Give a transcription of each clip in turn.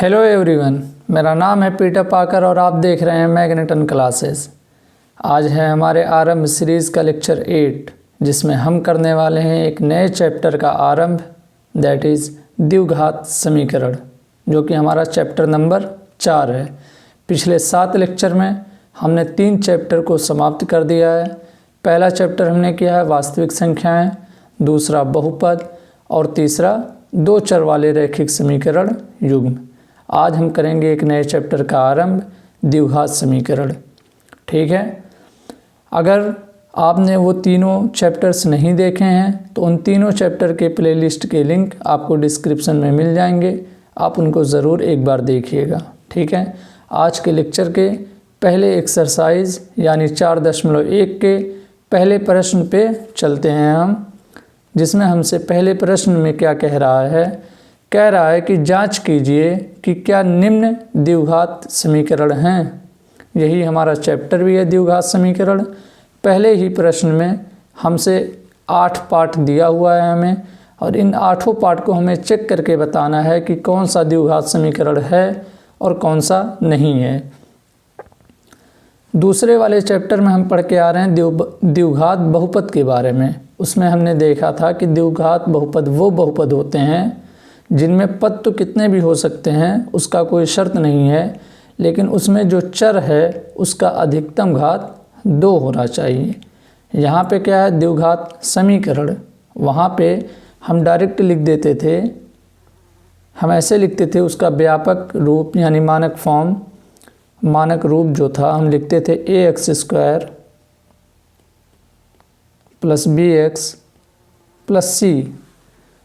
Hello everyone, मेरा नाम है पीटर पाकर और आप देख रहे हैं मैग्नेटन क्लासेस। आज है हमारे आरंभ सीरीज़ का लेक्चर 8, जिसमें हम करने वाले हैं एक नए चैप्टर का आरंभ, दैट इज़ द्विघात समीकरण, जो कि हमारा चैप्टर नंबर 4 है। पिछले 7 लेक्चर में हमने 3 चैप्टर को समाप्त कर दिया है। पहला चैप्टर हमने किया है वास्तविक संख्याएँ, दूसरा बहुपद और तीसरा 2 चर वाले रैखिक समीकरण युग्म। आज हम करेंगे एक नए चैप्टर का आरंभ, द्विघात समीकरण। ठीक है, अगर आपने वो तीनों चैप्टर्स नहीं देखे हैं तो उन तीनों चैप्टर के प्लेलिस्ट के लिंक आपको डिस्क्रिप्शन में मिल जाएंगे, आप उनको ज़रूर एक बार देखिएगा। ठीक है, आज के लेक्चर के पहले एक्सरसाइज यानी 4.1 के पहले प्रश्न पे चलते हैं हम, जिसमें हमसे पहले प्रश्न में क्या कह रहा है कि जांच कीजिए कि क्या निम्न द्विघात समीकरण हैं। यही हमारा चैप्टर भी है, द्विघात समीकरण। पहले ही प्रश्न में हमसे 8 पार्ट दिया हुआ है हमें, और इन 8 पार्ट को हमें चेक करके बताना है कि कौन सा द्विघात समीकरण है और कौन सा नहीं है। दूसरे वाले चैप्टर में हम पढ़ के आ रहे हैं द्विघात बहुपद के बारे में। उसमें हमने देखा था कि द्विघात बहुपद वो बहुपद होते हैं जिनमें पद तो कितने भी हो सकते हैं, उसका कोई शर्त नहीं है, लेकिन उसमें जो चर है उसका अधिकतम घात 2 होना चाहिए। यहाँ पे क्या है, द्विघात समीकरण। वहाँ पे हम डायरेक्ट लिख देते थे, हम ऐसे लिखते थे उसका व्यापक रूप यानी मानक फॉर्म, मानक रूप जो था हम लिखते थे ax² + bx + c।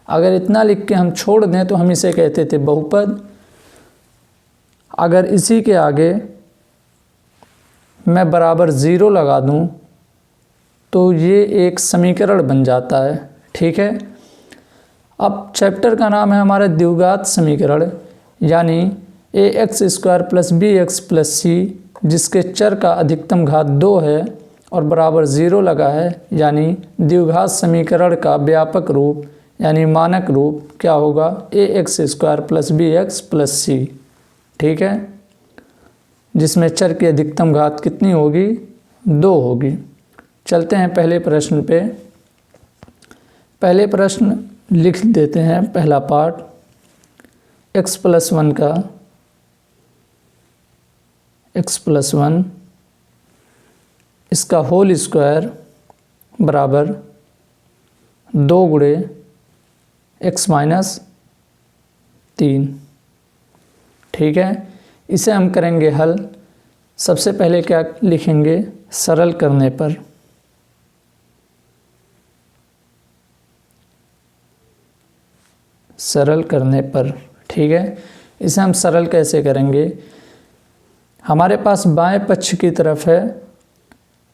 अगर इतना लिख के हम छोड़ दें तो हम इसे कहते थे बहुपद। अगर इसी के आगे मैं बराबर 0 लगा दूं तो ये एक समीकरण बन जाता है। ठीक है, अब चैप्टर का नाम है हमारा द्विघात समीकरण, यानी ax² + bx + c, जिसके चर का अधिकतम घात 2 है और बराबर 0 लगा है, यानी द्विघात समीकरण का व्यापक रूप यानी मानक रूप क्या होगा, ax² + bx + c। ठीक है, जिसमें चर की अधिकतम घात कितनी होगी, 2 होगी। चलते हैं पहले प्रश्न पे। पहले प्रश्न लिख देते हैं, पहला पार्ट x+1 का, x+1 इसका होल स्क्वायर बराबर 2 गुणे x - 3। ठीक है, इसे हम करेंगे हल। सबसे पहले क्या लिखेंगे, सरल करने पर ठीक है, इसे हम सरल कैसे करेंगे। हमारे पास बाएं पक्ष की तरफ है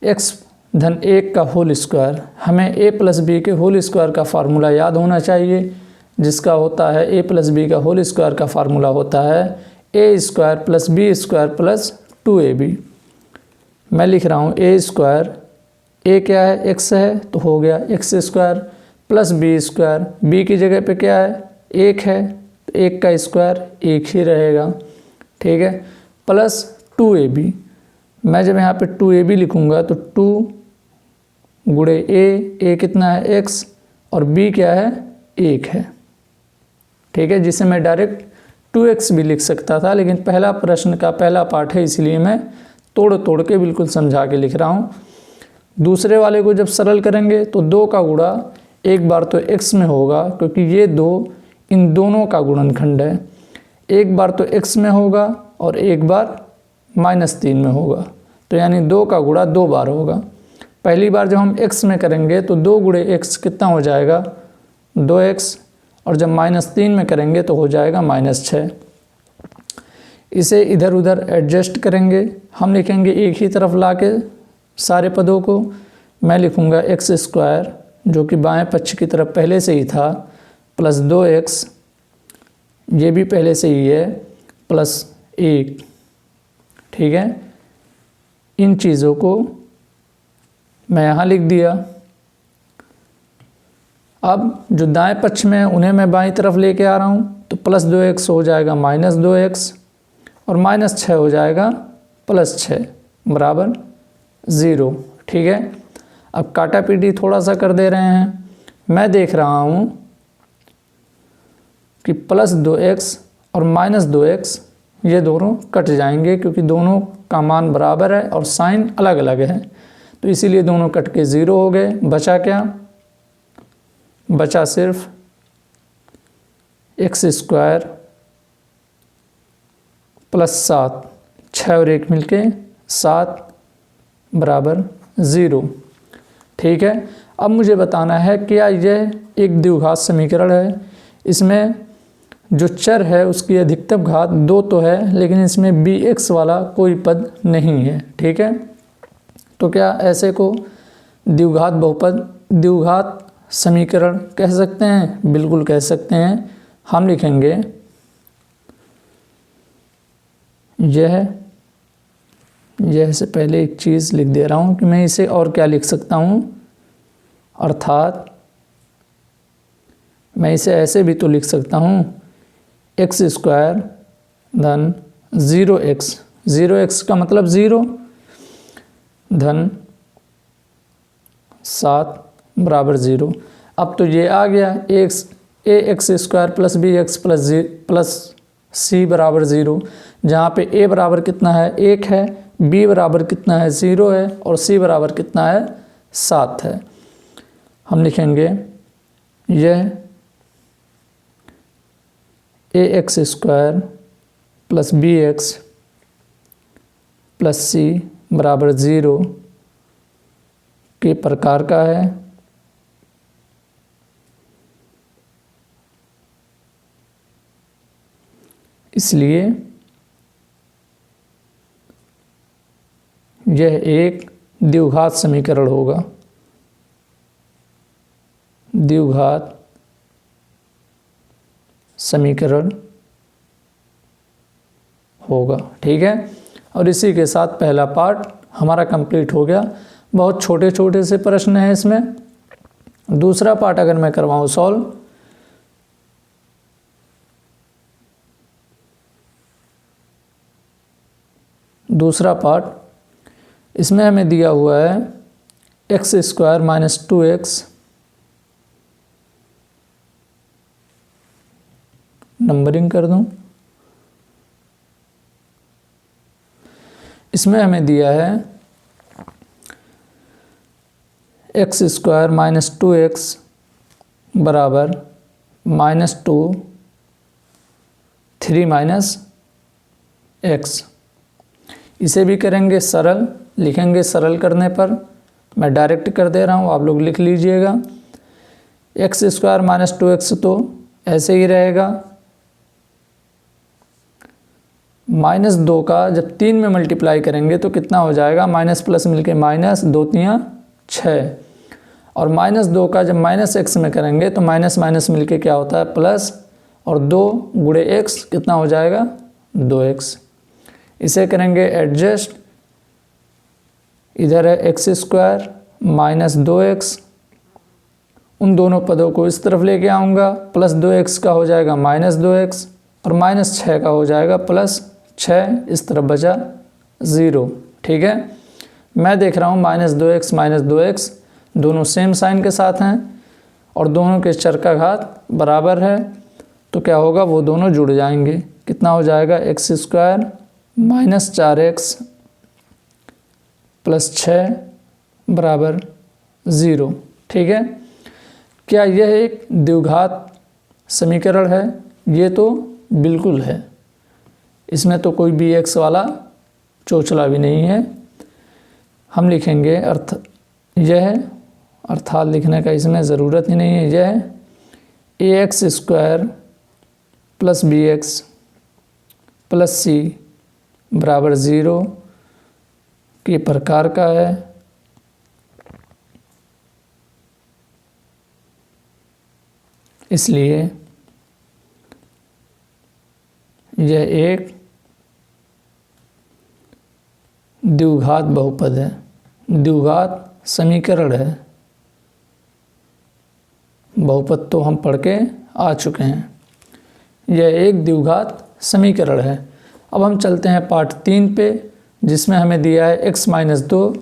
x-1 का होल स्क्वायर। हमें a + b के होल स्क्वायर का फार्मूला याद होना चाहिए, जिसका होता है a + b का होल स्क्वायर का फार्मूला होता है a² + b² + 2ab। मैं लिख रहा हूँ a², a क्या है, x है तो हो गया x² + b², b की जगह पे क्या है, 1 है तो 1 का स्क्वायर 1 ही रहेगा। ठीक है, प्लस 2ab। मैं जब यहाँ पे 2ab लिखूँगा तो 2 गुणे a कितना है, x, और b क्या है, 1 है। ठीक है, जिसे मैं डायरेक्ट 2x भी लिख सकता था, लेकिन पहला प्रश्न का पहला पार्ट है, इसलिए मैं तोड़ के बिल्कुल समझा के लिख रहा हूँ। दूसरे वाले को जब सरल करेंगे तो 2 का गुणा एक बार तो x में होगा, क्योंकि ये 2 इन दोनों का गुणनखंड है। एक बार तो x में होगा और एक बार -3 में होगा, तो यानी 2 का गुणा 2 बार होगा। पहली बार जब हम x में करेंगे तो 2 गुणे x कितना हो जाएगा, 2x, और जब -3 में करेंगे तो हो जाएगा -6। इसे इधर उधर एडजस्ट करेंगे, हम लिखेंगे एक ही तरफ लाके सारे पदों को। मैं लिखूँगा x² जो कि बाएं पक्ष की तरफ पहले से ही था, + 2x, ये भी पहले से ही है, +1। ठीक है, इन चीज़ों को मैं यहाँ लिख दिया। अब जो दाएं पक्ष में उन्हें मैं बाईं तरफ लेके आ रहा हूँ, तो +2x हो जाएगा -2x और -6 हो जाएगा +6 बराबर 0। ठीक है, अब काटा पीटी थोड़ा सा कर दे रहे हैं। मैं देख रहा हूँ कि +2x और -2x ये दोनों कट जाएंगे क्योंकि दोनों का मान बराबर है और साइन अलग अलग है, तो इसीलिए दोनों कट के 0 हो गए। बचा क्या? बचा सिर्फ x² + 7, 6 और 1 मिलके 7 बराबर 0। ठीक है, अब मुझे बताना है क्या यह एक द्विघात समीकरण है। इसमें जो चर है उसकी अधिकतम घात 2 तो है, लेकिन इसमें bx वाला कोई पद नहीं है। ठीक है, तो क्या ऐसे को द्विघात बहुपद, द्विघात समीकरण कह सकते हैं? बिल्कुल कह सकते हैं। हम लिखेंगे यह से पहले एक चीज़ लिख दे रहा हूँ कि मैं इसे और क्या लिख सकता हूँ, अर्थात मैं इसे ऐसे भी तो लिख सकता हूँ x² धन 0x, 0x का मतलब 0 धन 7 बराबर 0। अब तो ये आ गया ax² + bx + c बराबर 0, जहाँ पे a बराबर कितना है? 1 है, b बराबर कितना है? 0 है और c बराबर कितना है? 7 है। हम लिखेंगे यह ax² + bx + c बराबर 0 के प्रकार का है। इसलिए यह एक द्विघात समीकरण होगा, द्विघात समीकरण होगा। ठीक है, और इसी के साथ पहला पार्ट हमारा कंप्लीट हो गया। बहुत छोटे छोटे से प्रश्न हैं इसमें। दूसरा पार्ट अगर मैं करवाऊँ सॉल्व, दूसरा पार्ट इसमें हमें दिया हुआ है x² - 2x, नंबरिंग कर दूं। इसमें हमें दिया है x² - 2x बराबर -2 3 - x। इसे भी करेंगे सरल, लिखेंगे सरल करने पर। मैं डायरेक्ट कर दे रहा हूँ, आप लोग लिख लीजिएगा। x² - 2x तो ऐसे ही रहेगा, -2 का जब 3 में मल्टीप्लाई करेंगे तो कितना हो जाएगा? माइनस प्लस मिलके माइनस, 2 3 6, और -2 का जब -x में करेंगे तो माइनस माइनस मिलके क्या होता है? प्लस, और 2 गुणे x कितना हो जाएगा? 2x। इसे करेंगे एडजस्ट, इधर है x² - 2x, उन दोनों पदों को इस तरफ लेके आऊँगा, +2x का हो जाएगा -2x और -6 का हो जाएगा +6, इस तरफ बचा 0। ठीक है, मैं देख रहा हूँ -2x -2x दोनों सेम साइन के साथ हैं और दोनों के चर का घात बराबर है, तो क्या होगा? वो दोनों जुड़ जाएंगे। कितना हो जाएगा? x² - 4x + 6 बराबर 0। ठीक है, क्या यह एक द्विघात समीकरण है? ये तो बिल्कुल है, इसमें तो कोई bx वाला चोचला भी नहीं है। हम लिखेंगे अर्थात लिखने का इसमें ज़रूरत ही नहीं है। यह ax² + bx + c बराबर 0 के प्रकार का है। इसलिए यह एक द्विघात बहुपद है, द्विघात समीकरण है। बहुपद तो हम पढ़ के आ चुके हैं। यह एक द्विघात समीकरण है। अब हम चलते हैं पार्ट 3 पे, जिसमें हमें दिया है x - 2,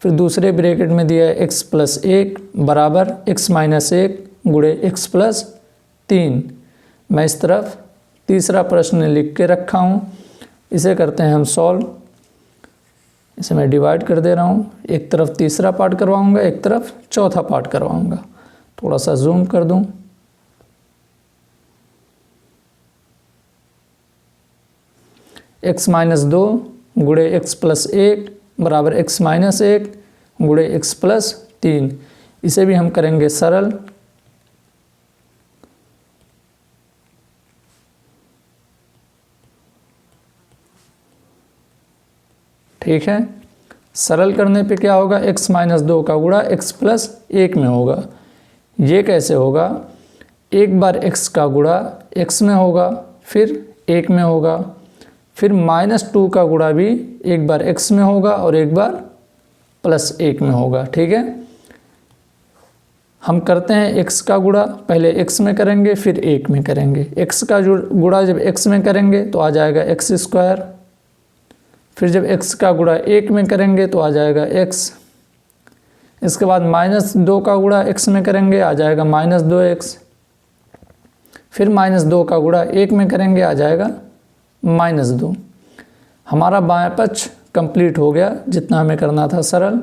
फिर दूसरे ब्रैकेट में दिया है x + 1 बराबर x - 1 गुणे x + 3। मैं इस तरफ तीसरा प्रश्न लिख के रखा हूँ, इसे करते हैं हम सॉल्व। इसे मैं डिवाइड कर दे रहा हूँ, एक तरफ तीसरा पार्ट करवाऊँगा, एक तरफ चौथा पार्ट करवाऊँगा। थोड़ा सा जूम कर दूँ। x - 2 गुणे x + 1 बराबर x - 1 गुणे x + 3। इसे भी हम करेंगे सरल। ठीक है, सरल करने पे क्या होगा, x - 2 का गुणा x + 1 में होगा। ये कैसे होगा, एक बार x का गुणा x में होगा, फिर 1 में होगा, फिर -2 का गुणा भी एक बार x में होगा और एक बार +1 में होगा। ठीक है, हम करते हैं x का गुणा पहले x में करेंगे, फिर 1 में करेंगे। x का गुणा जब x में करेंगे तो आ जाएगा x², फिर जब x का गुणा 1 में करेंगे तो आ जाएगा x। इसके बाद -2 का गुणा x में करेंगे, आ जाएगा -2x, फिर -2 का गुणा 1 में करेंगे, आ जाएगा -2। हमारा बायां पक्ष कंप्लीट हो गया, जितना हमें करना था सरल।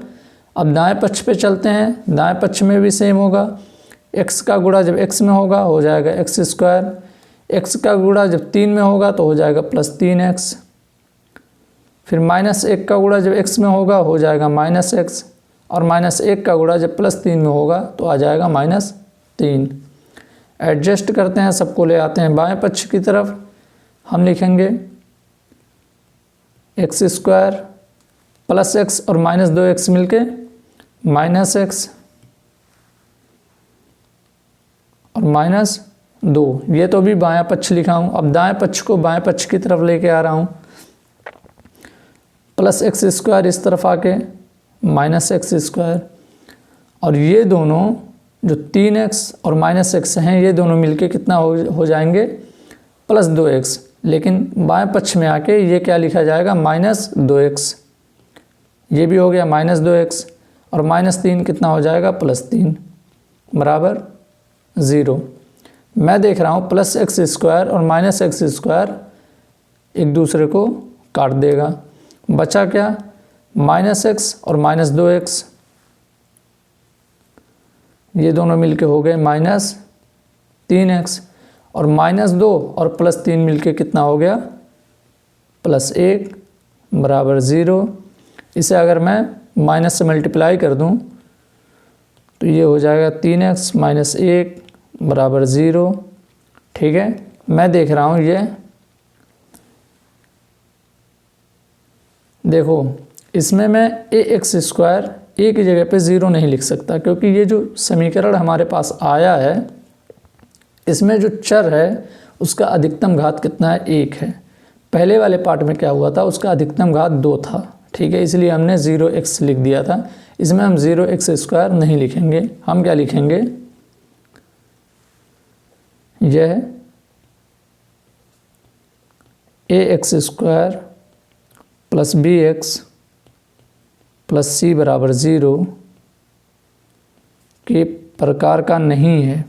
अब दाएं पक्ष पे चलते हैं। दाएं पक्ष में भी सेम होगा, x का गुणा जब x में होगा हो जाएगा x², x का गुणा जब 3 में होगा तो हो जाएगा +3x, फिर -1 का गुणा जब x में होगा हो जाएगा -x, और -1 का गुणा जब +3 में होगा तो आ जाएगा -3। एडजस्ट करते हैं, सबको ले आते हैं बाएं पक्ष की तरफ। हम लिखेंगे x² + x और -2x मिलके -x और -2। ये तो भी बायां पक्ष लिखा हूँ। अब दाएं पक्ष को बाएं पक्ष की तरफ लेके आ रहा हूँ। +x² इस तरफ आके -x², और ये दोनों जो 3x और -x हैं, ये दोनों मिलके कितना हो जाएंगे, +2x। लेकिन बाएं पक्ष में आके ये क्या लिखा जाएगा, -2x। ये भी हो गया -2x, और -3 कितना हो जाएगा, +3 बराबर 0। मैं देख रहा हूँ +x² और -x² एक दूसरे को काट देगा। बचा क्या, -x और -2x, ये दोनों मिलके हो गए -3x, और -2 और +3 मिलके कितना हो गया, +1 बराबर 0। इसे अगर मैं माइनस से मल्टीप्लाई कर दूं तो ये हो जाएगा 3x - 1 बराबर 0। ठीक है, मैं देख रहा हूँ ये देखो, इसमें मैं ax² a की जगह पे 0 नहीं लिख सकता, क्योंकि ये जो समीकरण हमारे पास आया है इसमें जो चर है उसका अधिकतम घात कितना है, 1 है। पहले वाले पार्ट में क्या हुआ था, उसका अधिकतम घात 2 था। ठीक है, इसलिए हमने 0x लिख दिया था। इसमें हम 0x² नहीं लिखेंगे, हम क्या लिखेंगे, यह ax² + bx + c बराबर 0 के प्रकार का नहीं है।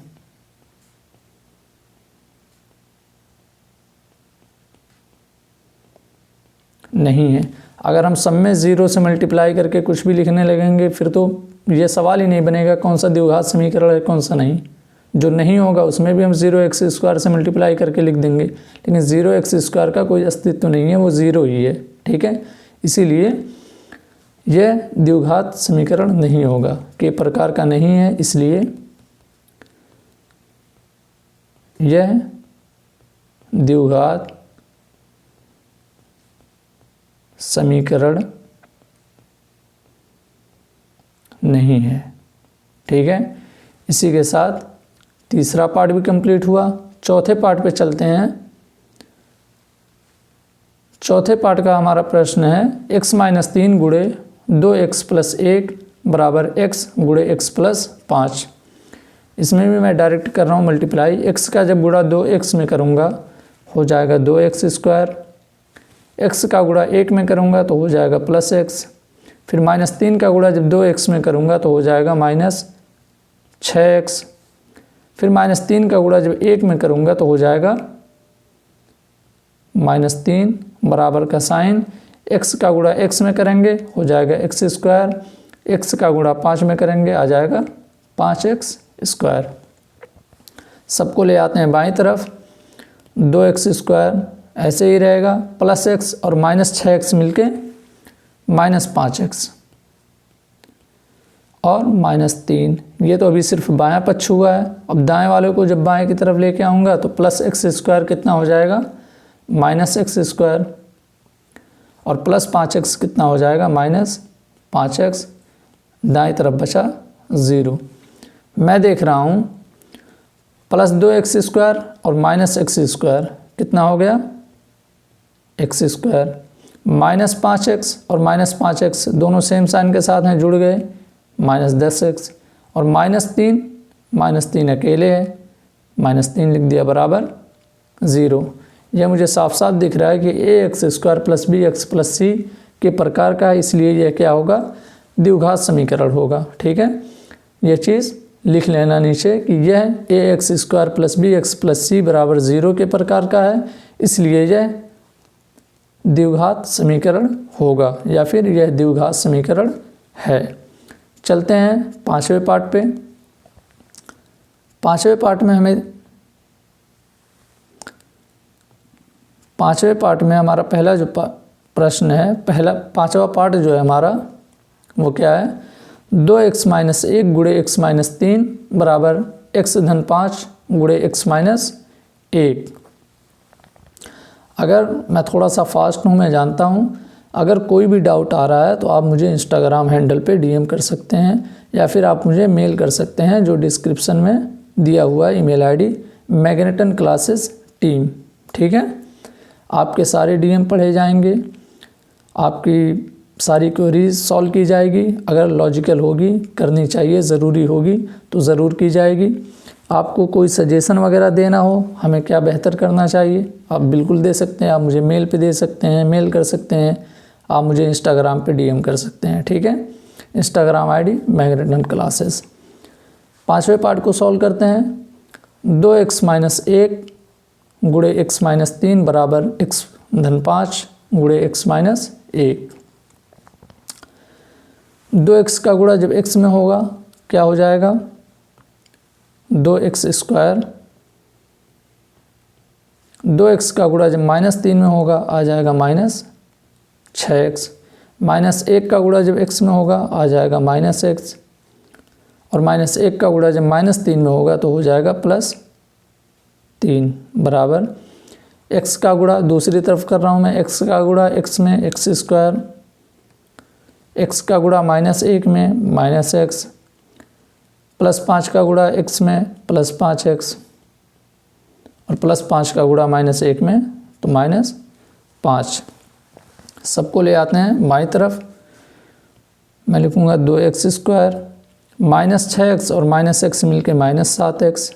नहीं है। अगर हम सब में 0 से मल्टीप्लाई करके कुछ भी लिखने लगेंगे फिर तो ये सवाल ही नहीं बनेगा कौन सा द्विघात समीकरण है कौन सा नहीं। जो नहीं होगा उसमें भी हम 0x² से मल्टीप्लाई करके लिख देंगे, लेकिन 0x² का कोई अस्तित्व नहीं है, वो 0 ही है। ठीक है, इसीलिए यह द्विघात समीकरण नहीं होगा, के प्रकार का नहीं है, इसलिए यह द्विघात समीकरण नहीं है। ठीक है, इसी के साथ तीसरा पार्ट भी कंप्लीट हुआ। चौथे पार्ट पे चलते हैं। चौथे पार्ट का हमारा प्रश्न है x - 3 गुणे 2x + 1 बराबर x गुणे x + 5। इसमें भी मैं डायरेक्ट कर रहा हूँ मल्टीप्लाई। x का जब गुणा 2x में करूँगा हो जाएगा 2x²। x का गुणा 1 में करूँगा तो हो जाएगा +x। फिर -3 का गुणा जब 2x में करूँगा तो हो जाएगा -6x। फिर -3 का गुणा जब 1 में करूँगा तो हो जाएगा -3 बराबर का साइन, x का गुणा x में करेंगे हो जाएगा x²। x का गुणा 5 में करेंगे आ जाएगा 5x²। सबको ले आते हैं बाईं तरफ, 2x² ऐसे ही रहेगा, +x और -6x मिलके -5x और -3। ये तो अभी सिर्फ बायां पक्ष हुआ है। अब दाएं वाले को जब बाएं की तरफ लेके आऊँगा तो +x² कितना हो जाएगा -x² और +5x कितना हो जाएगा -5x। दाएं तरफ बचा 0। मैं देख रहा हूँ +2x² और -x² कितना हो गया x², -5x और -5x दोनों सेम साइन के साथ हैं, जुड़ गए -10x और -3 अकेले है, -3 लिख दिया बराबर 0। यह मुझे साफ साफ दिख रहा है कि ax² + bx + c के प्रकार का है, इसलिए यह क्या होगा द्विघात समीकरण होगा। ठीक है, यह चीज़ लिख लेना नीचे कि यह ax² + bx + c बराबर 0 के प्रकार का है, इसलिए यह द्विघात समीकरण होगा या फिर यह द्विघात समीकरण है। चलते हैं पांचवें पार्ट पे। पांचवें पार्ट में हमारा पहला जो प्रश्न है, पांचवा पार्ट जो है हमारा वो क्या है, 2x - 1 × x - 3 बराबर x-5 × x - 1। अगर मैं थोड़ा सा फास्ट हूँ, मैं जानता हूँ, अगर कोई भी डाउट आ रहा है तो आप मुझे इंस्टाग्राम हैंडल पे डीएम कर सकते हैं या फिर आप मुझे मेल कर सकते हैं जो डिस्क्रिप्शन में दिया हुआ है email ID magneton classes team. ठीक है, आपके सारे डीएम पढ़े जाएंगे, आपकी सारी क्वेरीज सॉल्व की जाएगी। अगर लॉजिकल होगी, करनी चाहिए, ज़रूरी होगी तो ज़रूर की जाएगी। आपको कोई सजेशन वगैरह देना हो, हमें क्या बेहतर करना चाहिए, आप बिल्कुल दे सकते हैं। आप मुझे मेल पे दे सकते हैं, मेल कर सकते हैं, आप मुझे इंस्टाग्राम पे डीएम कर सकते हैं। ठीक है, इंस्टाग्राम आईडी मैग्नेटन क्लासेस। पांचवें पार्ट को सॉल्व करते हैं। 2x - 1 × x - 3 बराबर x-5 × x - 1। 2x का गुणा जब x में होगा क्या हो जाएगा 2x²। 2x का गुणा जब -3 में होगा आ जाएगा -6x। -1 का गुणा जब x में होगा आ जाएगा -x और -1 का गुणा जब -3 में होगा तो हो जाएगा +3 बराबर x का गुणा दूसरी तरफ कर रहा हूँ मैं, x का गुणा x में x², x का गुणा -1 में -x, +5 का गुणा x में +5x और +5 का गुणा -1 में तो -5। सबको ले आते हैं बाईं तरफ। मैं लिखूँगा 2x² -6x और -x मिलके -7x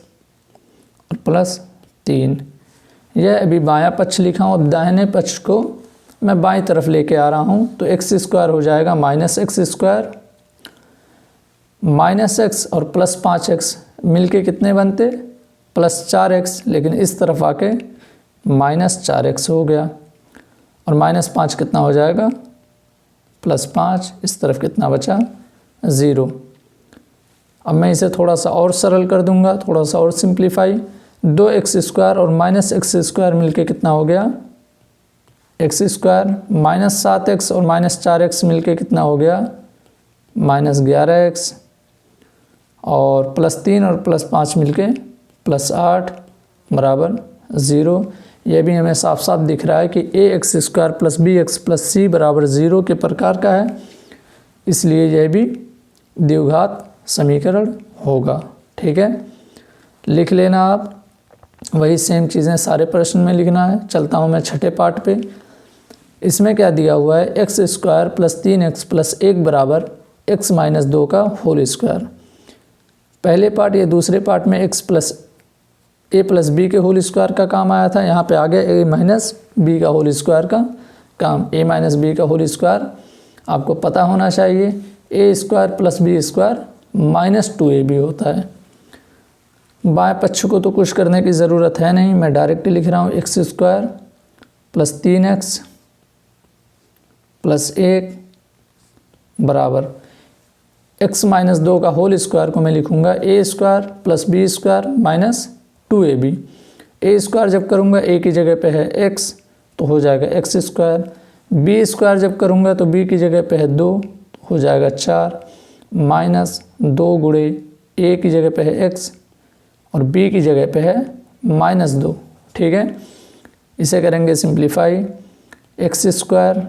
और +3। यह अभी बायां पक्ष लिखा हूँ, अब दाहिने पक्ष को मैं बाईं तरफ लेके आ रहा हूँ तो x² हो जाएगा -x², -x और +5x मिलके कितने बनते +4x, लेकिन इस तरफ आके -4x हो गया और -5 कितना हो जाएगा +5, इस तरफ कितना बचा 0। अब मैं इसे थोड़ा सा और सरल कर दूंगा, थोड़ा सा और सिंप्लीफाई। 2x² और -x² मिलके कितना हो गया x², -7x और -4x मिलके कितना हो गया -11x और +3 और +5 मिलके +8 बराबर 0। यह भी हमें साफ साफ दिख रहा है कि ax² + bx + c बराबर 0 के प्रकार का है, इसलिए यह भी द्विघात समीकरण होगा। ठीक है, लिख लेना आप, वही सेम चीज़ें सारे प्रश्न में लिखना है। चलता हूँ मैं छठे पार्ट पे। इसमें क्या दिया हुआ है x² + 3x + 1 बराबर x - 2 का होल स्क्वायर। पहले पार्ट या दूसरे पार्ट में x + ए प्लस बी के होल स्क्वायर का काम आया था, यहाँ पे आ गया ए माइनस बी का होल स्क्वायर का काम। ए माइनस बी का होल स्क्वायर आपको पता होना चाहिए, A square plus B square minus 2ab होता है। बाएं पक्ष को तो कुछ करने की ज़रूरत है नहीं, मैं डायरेक्ट लिख रहा हूँ x square plus 3x plus 1 बराबर x माइनस 2 का होल स्क्वायर को मैं लिखूँगा A square plus B square minus 2ab। A square जब करूँगा ए की जगह पे है x तो हो जाएगा एक्स स्क्वायर, बी स्क्वायर जब करूँगा तो बी की जगह पे है 2 तो हो जाएगा 4 माइनस 2 गुणे ए की जगह पे है x और बी की जगह पे है माइनस 2। ठीक है, इसे करेंगे simplify, x square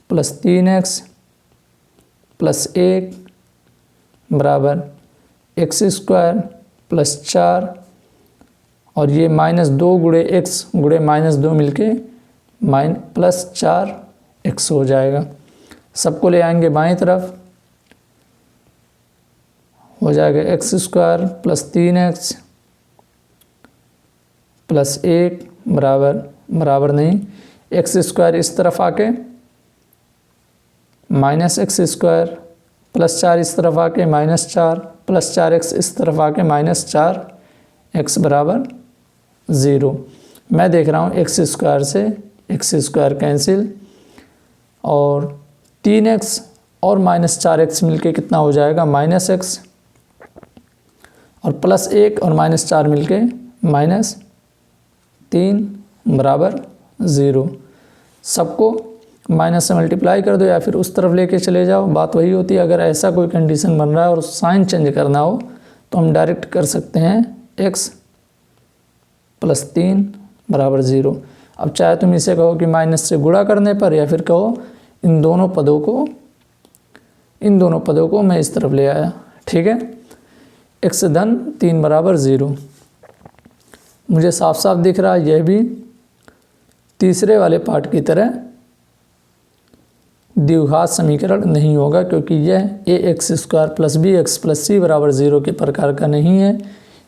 plus 3x plus 1 बराबर एक्स स्क्वायर प्लस 4 और ये माइनस 2 गुणे एक्स गुणे माइनस 2 मिलके प्लस 4x हो जाएगा। सबको ले आएंगे बाईं तरफ, हो जाएगा x square plus 3x plus 1 बराबर नहीं, एक्स स्क्वायर इस तरफ आके माइनस एक्स स्क्वायर प्लस 4 इस तरफ आके माइनस 4 प्लस 4x इस तरफ आके माइनस 4x बराबर 0। मैं देख रहा हूँ एक्स स्क्वायर से एक्स स्क्वायर कैंसिल और 3x और माइनस 4x मिलके कितना हो जाएगा माइनस x और प्लस 1 और माइनस 4 मिलके माइनस 3 बराबर 0। सबको माइनस से मल्टीप्लाई कर दो या फिर उस तरफ लेके चले जाओ, बात वही होती है। अगर ऐसा कोई कंडीशन बन रहा है और साइन चेंज करना हो तो हम डायरेक्ट कर सकते हैं x प्लस 3 बराबर 0। अब चाहे तुम इसे कहो कि माइनस से गुणा करने पर या फिर कहो इन दोनों पदों को मैं इस तरफ ले आया। ठीक है, x धन 3 बराबर 0 मुझे साफ साफ दिख रहा है। यह भी तीसरे वाले पार्ट की तरह द्विघात समीकरण नहीं होगा क्योंकि यह A X square plus B X plus C बराबर 0 के प्रकार का नहीं है,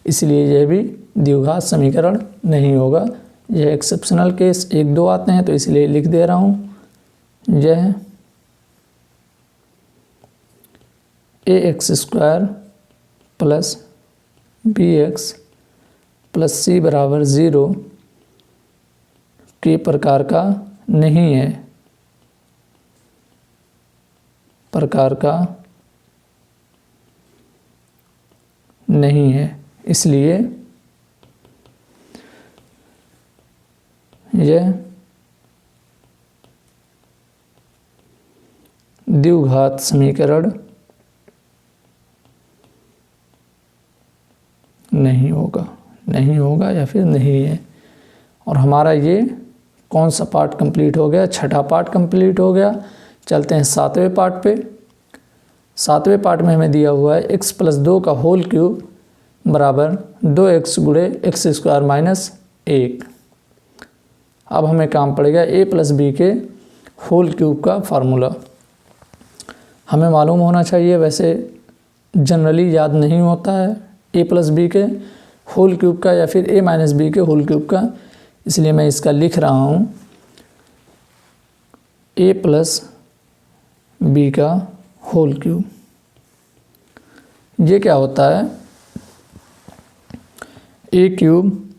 इसलिए यह भी द्विघात समीकरण नहीं होगा। यह एक्सेप्शनल केस 1-2 आते हैं तो इसलिए लिख दे रहा हूँ। यह A X square plus B X plus C बराबर 0 के प्रकार का नहीं है, इसलिए यह द्विघात समीकरण नहीं होगा या फिर नहीं है। और हमारा ये कौन सा पार्ट कंप्लीट हो गया, छठा पार्ट कंप्लीट हो गया। चलते हैं 7वें पार्ट पे। 7वें पार्ट में हमें दिया हुआ है x प्लस 2 का होल क्यूब बराबर 2x गुणे एक्स स्क्वायर माइनस 1। अब हमें काम पड़ेगा a प्लस बी के होल क्यूब का फार्मूला। हमें मालूम होना चाहिए, वैसे जनरली याद नहीं होता है a प्लस बी के होल क्यूब का या फिर a माइनस बी के होल क्यूब का, इसलिए मैं इसका लिख रहा हूँ a प्लस बी का होल क्यूब। ये क्या होता है, a cube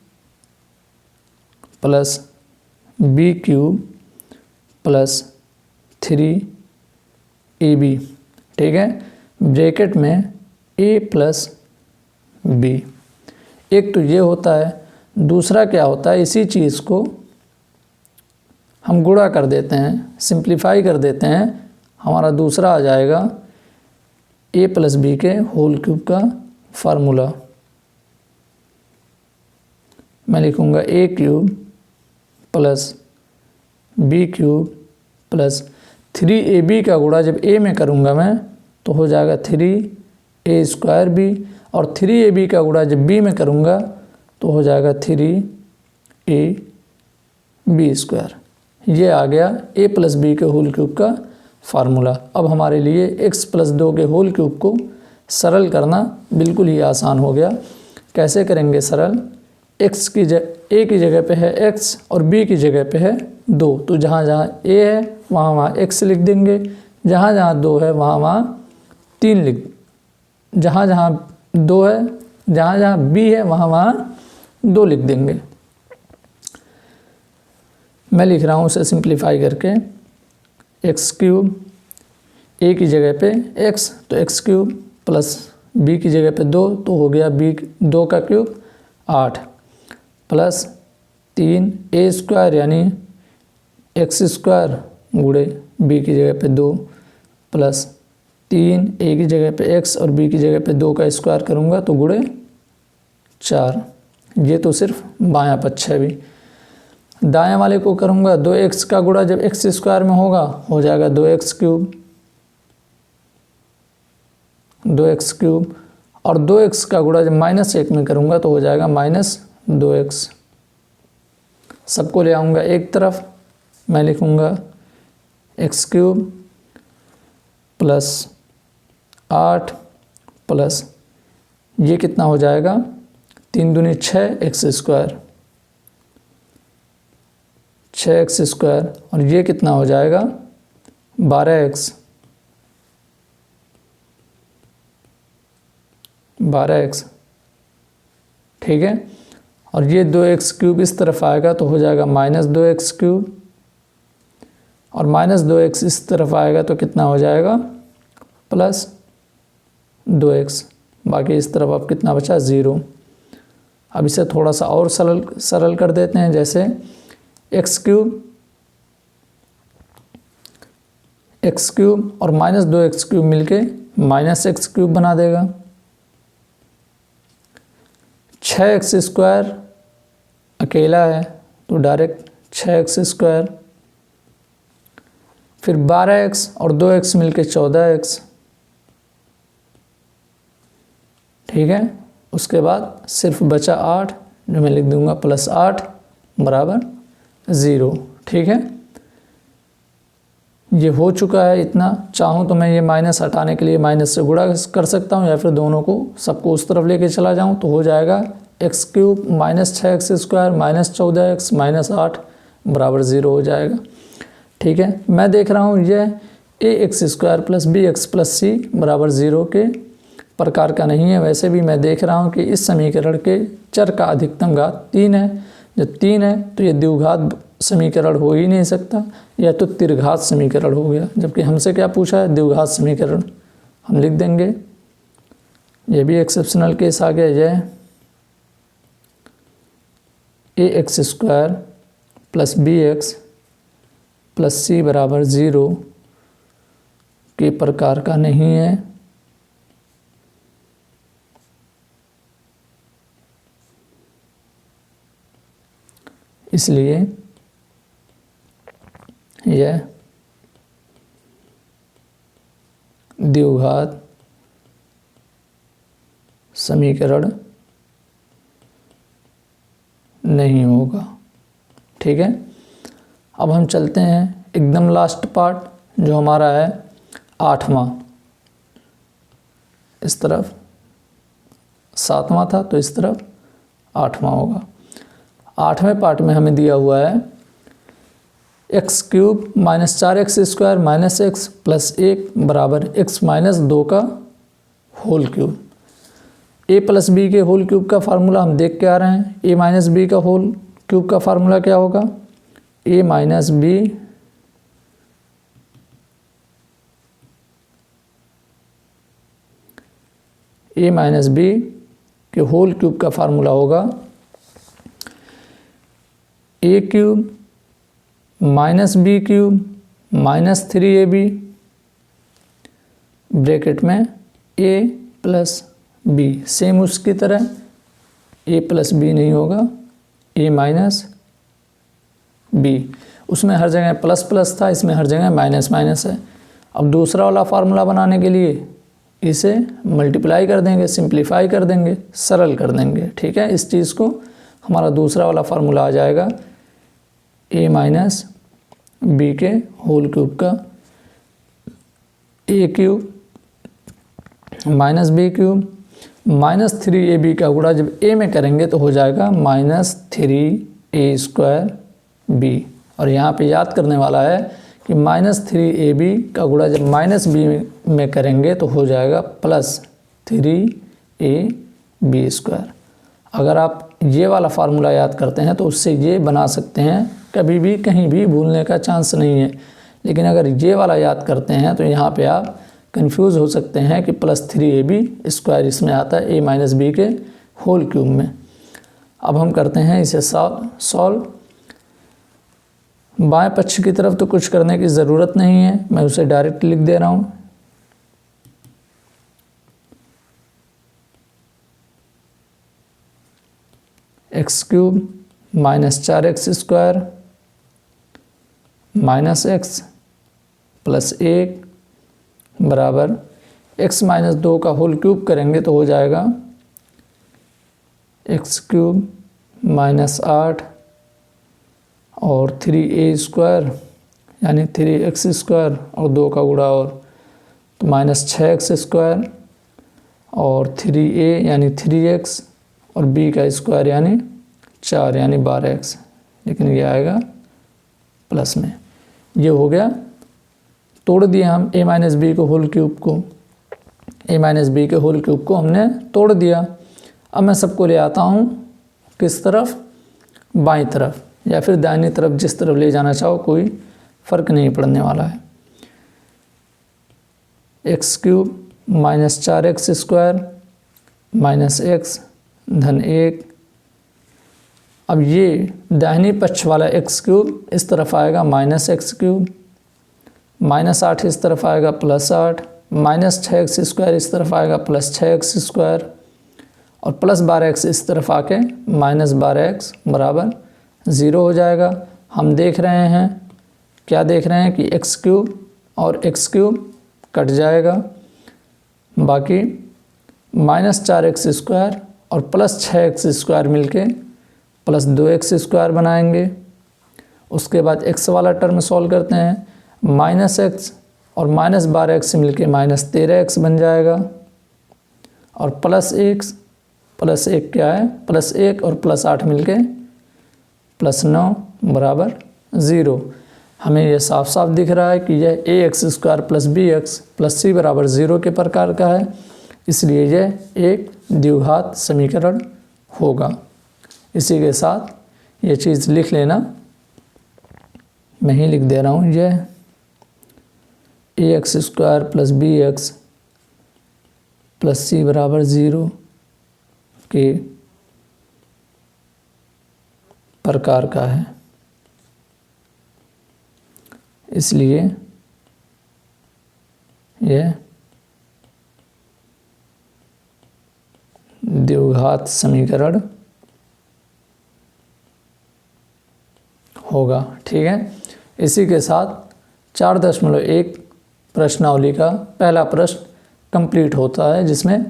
plus B cube plus 3ab। ठीक है, ब्रैकेट में a प्लस बी। एक तो ये होता है, दूसरा क्या होता है, इसी चीज़ को हम गुणा कर देते हैं, सिंप्लीफाई कर देते हैं। हमारा दूसरा आ जाएगा a प्लस बी के होल क्यूब का फार्मूला। मैं लिखूँगा a cube plus B cube plus 3ab का गुणा जब a में करूँगा मैं तो हो जाएगा 3a स्क्वायर b, और 3ab का गुणा जब b में करूँगा तो हो जाएगा 3ab स्क्वायर। ये आ गया a प्लस बी के होल क्यूब का फार्मूला। अब हमारे लिए x प्लस 2 के होल क्यूब को सरल करना बिल्कुल ही आसान हो गया। कैसे करेंगे सरल, ए की जगह पे है x और b की जगह पे है 2, तो जहाँ जहाँ a है वहाँ वहाँ x लिख देंगे, जहाँ जहाँ 2 है वहाँ वहाँ 3 लिख, जहाँ जहाँ 2 है, जहाँ जहाँ b है वहाँ वहाँ 2 लिख देंगे। मैं लिख रहा हूँ उसे सिंप्लीफाई करके, एक्स क्यूब a की जगह पे x, तो एक्स क्यूब प्लस b की जगह पे 2, तो हो गया b 2 का क्यूब 8 प्लस 3 a स्क्वायर यानी एक्स स्क्वायर गुणे b की जगह पे 2 प्लस 3 a की जगह पे x और b की जगह पे 2 का स्क्वायर करूँगा तो गुणे 4। ये तो सिर्फ बायां पक्ष है। भी दाएं वाले को करूँगा 2x का गुणा जब x स्क्वायर में होगा हो जाएगा 2x क्यूब, 2x क्यूब, और 2x का गुणा जब -1 में करूँगा तो हो जाएगा -2x। सबको ले आऊँगा एक तरफ, मैं लिखूँगा एक्स क्यूब प्लस 8 प्लस ये कितना हो जाएगा 3 दूनी 6 एक्स स्क्वायर, 6x स्क्वायर, और ये कितना हो जाएगा 12x, 12x, ठीक है। और ये 2x क्यूब इस तरफ आएगा तो हो जाएगा -2x क्यूब, और -2x इस तरफ आएगा तो कितना हो जाएगा +2x। बाकी इस तरफ अब कितना बचा 0। अब इसे थोड़ा सा और सरल कर देते हैं, जैसे एक्स क्यूब और -2x क्यूब मिलके -x क्यूब बना देगा। 6x स्क्वायर अकेला है तो डायरेक्ट 6x स्क्वायर, फिर 12x और 2x मिलके 14x, ठीक है। उसके बाद सिर्फ बचा 8 जो मैं लिख दूंगा +8 बराबर 0, ठीक है। ये हो चुका है इतना। चाहूँ तो मैं ये माइनस हटाने के लिए माइनस से गुणा कर सकता हूँ, या फिर दोनों को सबको उस तरफ लेके चला जाऊँ तो हो जाएगा x cube -6x square -14x -8 बराबर 0 हो जाएगा, ठीक है। मैं देख रहा हूँ यह ax square plus bx plus c बराबर 0 के प्रकार का नहीं है। वैसे भी मैं देख रहा हूँ कि इस समीकरण के चर का अधिकतम घात 3 है। जब 3 है तो ये द्विघात समीकरण हो ही नहीं सकता, या तो त्रिघात समीकरण हो गया। जबकि हमसे क्या पूछा है, द्विघात समीकरण। हम लिख देंगे, ये भी एक्सेप्शनल केस आ गया। यह ax square plus bx plus c बराबर 0 के प्रकार का नहीं है। इसलिए यह द्विघात समीकरण नहीं होगा, ठीक है। अब हम चलते हैं एकदम लास्ट पार्ट जो हमारा है 8वां। इस तरफ 7वां था तो इस तरफ 8वां होगा। 8वें पार्ट में हमें दिया हुआ है X cube -4x square -x plus 1 बराबर x -2 का whole cube. a plus B के होल क्यूब का फार्मूला हम देख के आ रहे हैं। a माइनस बी का होल क्यूब का फार्मूला क्या होगा, a माइनस बी के होल क्यूब का फार्मूला होगा a cube -b cube -3ab bracket में a प्लस b। सेम उसकी तरह a प्लस b नहीं होगा, a माइनस b। उसमें हर जगह प्लस प्लस था, इसमें हर जगह माइनस माइनस है। अब दूसरा वाला फार्मूला बनाने के लिए इसे मल्टीप्लाई कर देंगे, सिंप्लीफाई कर देंगे, सरल कर देंगे, ठीक है। इस चीज़ को हमारा दूसरा वाला फार्मूला आ जाएगा a माइनस बी के होल क्यूब का a cube minus B cube -3ab का गुणा जब a में करेंगे तो हो जाएगा -3a²b। और यहाँ पे याद करने वाला है कि -3ab का गुणा जब -b में करेंगे तो हो जाएगा +3ab²। अगर आप ये वाला फार्मूला याद करते हैं तो उससे ये बना सकते हैं, कभी भी कहीं भी भूलने का चांस नहीं है। लेकिन अगर ये वाला याद करते हैं तो यहाँ पे आप कंफ्यूज हो सकते हैं कि +3ab² इसमें आता है a-b के होल क्यूब में। अब हम करते हैं इसे सॉल्व। बाएं पक्ष की तरफ तो कुछ करने की ज़रूरत नहीं है, मैं उसे डायरेक्ट लिख दे रहा हूँ। x³ -4x² -x + 1 बराबर x-2 का होल क्यूब करेंगे तो हो जाएगा x³ -8 और 3a² यानी 3x² और 2 का गुणा और तो -6x² और 3a यानी 3x और b का स्क्वायर यानी 4 यानी 12x, लेकिन ये आएगा प्लस में। ये हो गया, तोड़ दिया हम a-b को होल क्यूब को, a-b के होल क्यूब को हमने तोड़ दिया। अब मैं सबको ले आता हूँ किस तरफ, बाईं तरफ या फिर दाहिनी तरफ, जिस तरफ ले जाना चाहो कोई फ़र्क नहीं पड़ने वाला है। x³ -4x² -x धन 1। अब ये दाहिनी पक्ष वाला x³ इस तरफ आएगा -x³ -8 इस तरफ आएगा +8 -6x² इस तरफ आएगा +6x² और +12x इस तरफ आके -12x बराबर 0 हो जाएगा। हम देख रहे हैं, क्या देख रहे हैं कि x³ और x³ कट जाएगा, बाकी -4x² और +6x² मिलके +2x² बनाएंगे। उसके बाद x वाला टर्म सॉल्व करते हैं, -x और -12x मिलके -13x बन जाएगा और +1 क्या है, +1 और +8 मिलके +9 बराबर 0। हमें यह साफ साफ दिख रहा है कि यह ax² + bx + c बराबर 0 के प्रकार का है, इसलिए यह एक द्विघात समीकरण होगा। इसी के साथ ये चीज़ लिख लेना, मैं ही लिख दे रहा हूँ, यह ax² + bx + c बराबर 0 के प्रकार का है, इसलिए यह द्विघात समीकरण होगा। ठीक है, इसी के साथ 4.1 प्रश्नावली का पहला प्रश्न कंप्लीट होता है, जिसमें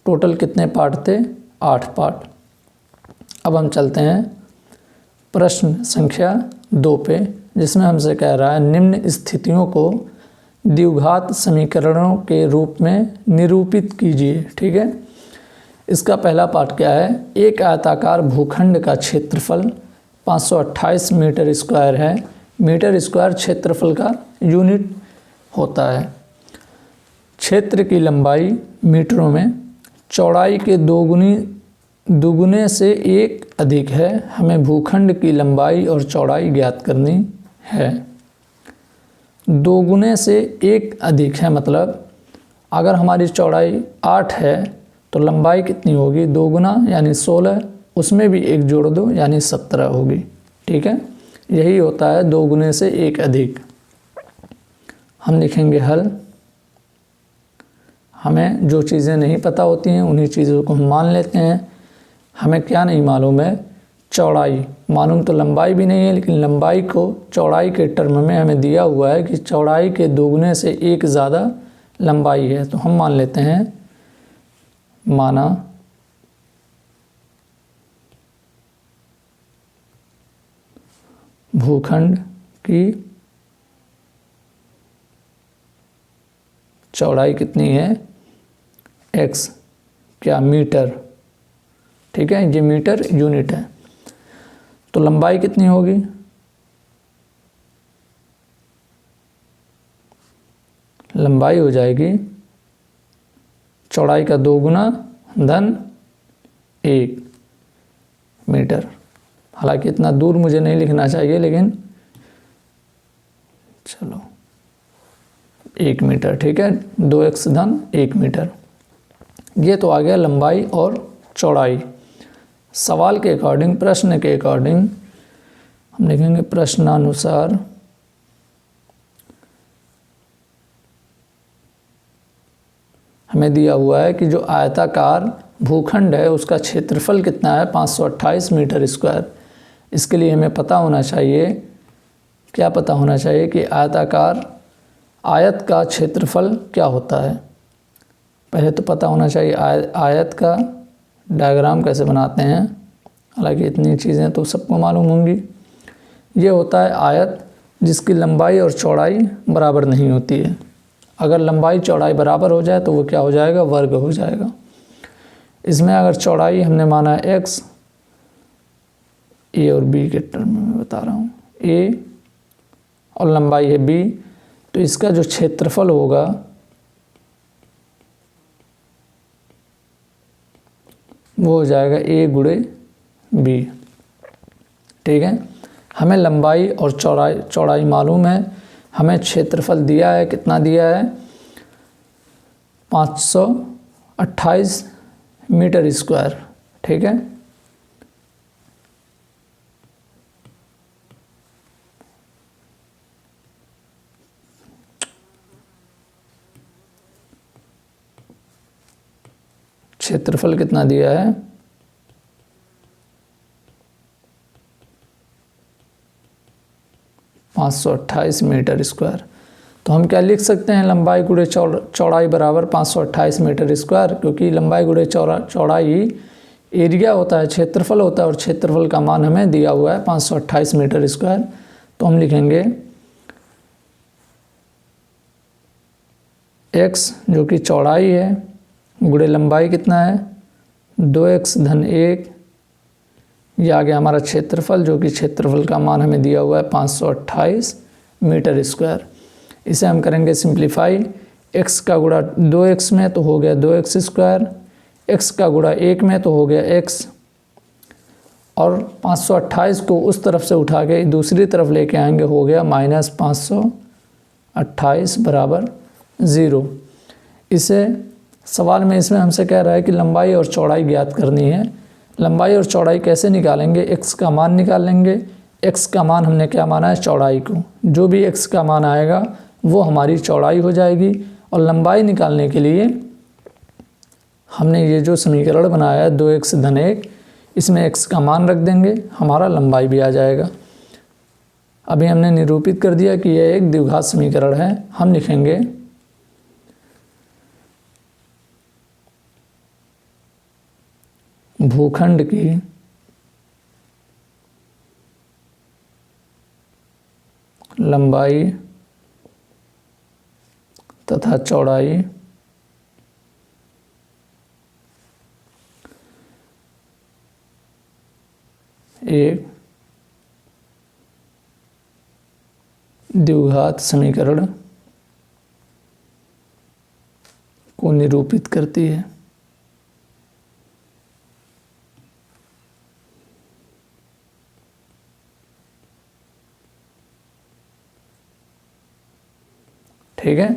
टोटल कितने पार्ट थे, 8 पार्ट। अब हम चलते हैं प्रश्न संख्या 2 पे, जिसमें हमसे कह रहा है निम्न स्थितियों को द्विघात समीकरणों के रूप में निरूपित कीजिए। ठीक है, इसका पहला पार्ट क्या है, एक आयताकार भूखंड का क्षेत्रफल 528 मीटर स्क्वायर है। मीटर स्क्वायर क्षेत्रफल का यूनिट होता है। क्षेत्र की लंबाई मीटरों में, चौड़ाई के दोगुने से 1 अधिक है। हमें भूखंड की लंबाई और चौड़ाई ज्ञात करनी है। दोगुने से 1 अधिक है मतलब अगर हमारी चौड़ाई 8 है तो लंबाई कितनी होगी, 2 गुना यानी 16, उसमें भी 1 जोड़ दो यानी 17 होगी। ठीक है, यही होता है 2 गुने से 1 अधिक। हम लिखेंगे हल। हमें जो चीज़ें नहीं पता होती हैं उन्हीं चीज़ों को हम मान लेते हैं। हमें क्या नहीं मालूम है, चौड़ाई मालूम तो लंबाई भी नहीं है, लेकिन लंबाई को चौड़ाई के टर्म में हमें दिया हुआ है कि चौड़ाई के 2 गुने से 1 ज़्यादा लंबाई है, तो हम मान लेते हैं, माना भूखंड की चौड़ाई कितनी है, x क्या, मीटर। ठीक है, ये मीटर यूनिट है। तो लंबाई कितनी होगी, लंबाई हो जाएगी चौड़ाई का 2 गुना धन 1 मीटर। हालांकि इतना दूर मुझे नहीं लिखना चाहिए, लेकिन चलो 1 मीटर। ठीक है, 2x धन 1 मीटर। ये तो आ गया लंबाई और चौड़ाई। सवाल के अकॉर्डिंग, प्रश्न के अकॉर्डिंग हम लिखेंगे प्रश्नानुसार हमें दिया हुआ है कि जो आयताकार भूखंड है उसका क्षेत्रफल कितना है, 528 मीटर स्क्वायर। इसके लिए हमें पता होना चाहिए, क्या पता होना चाहिए कि आयत का क्षेत्रफल क्या होता है। पहले तो पता होना चाहिए आयत का डायग्राम कैसे बनाते हैं, हालांकि इतनी चीज़ें तो सबको मालूम होंगी। ये होता है आयत जिसकी लंबाई और चौड़ाई बराबर नहीं होती है। अगर लंबाई चौड़ाई बराबर हो जाए तो वो क्या हो जाएगा, वर्ग हो जाएगा। इसमें अगर चौड़ाई हमने माना x, a और b के टर्म में बता रहा हूँ, a और लंबाई है b, तो इसका जो क्षेत्रफल होगा वो हो जाएगा a गुणे b। ठीक है, हमें लंबाई और चौड़ाई मालूम है, हमें क्षेत्रफल दिया है, कितना दिया है, 528 मीटर स्क्वायर। ठीक है, क्षेत्रफल कितना दिया है, 528 मीटर स्क्वायर। तो हम क्या लिख सकते हैं, लंबाई गुणे चौड़ाई बराबर 528 मीटर स्क्वायर, क्योंकि लंबाई गुणे चौड़ाई एरिया होता है, क्षेत्रफल होता है, और क्षेत्रफल का मान हमें दिया हुआ है 528 मीटर स्क्वायर। तो हम लिखेंगे x जो कि चौड़ाई है गुणे लंबाई कितना है, 2x धन 1, ये आ गया हमारा क्षेत्रफल, जो कि क्षेत्रफल का मान हमें दिया हुआ है 528 मीटर स्क्वायर। इसे हम करेंगे सिंप्लीफाई, x का गुणा 2x में तो हो गया 2x स्क्वायर, x का गुणा 1 में तो हो गया x, और 528 को उस तरफ से उठा के दूसरी तरफ लेके आएंगे, हो गया -528 बराबर 0। इसे सवाल में इसमें हमसे कह रहा है कि लंबाई और चौड़ाई ज्ञात करनी है। लंबाई और चौड़ाई कैसे निकालेंगे, x का मान निकालेंगे। x का मान हमने क्या माना है, चौड़ाई को। जो भी x का मान आएगा वो हमारी चौड़ाई हो जाएगी। और लंबाई निकालने के लिए हमने ये जो समीकरण बनाया है 2x धन 1, इसमें x का मान रख देंगे, हमारा लंबाई भी आ जाएगा। अभी हमने निरूपित कर दिया कि यह एक द्विघात समीकरण है। हम लिखेंगे भूखंड की लंबाई तथा चौड़ाई एक द्विघात समीकरण को निरूपित करती है। ठीक है,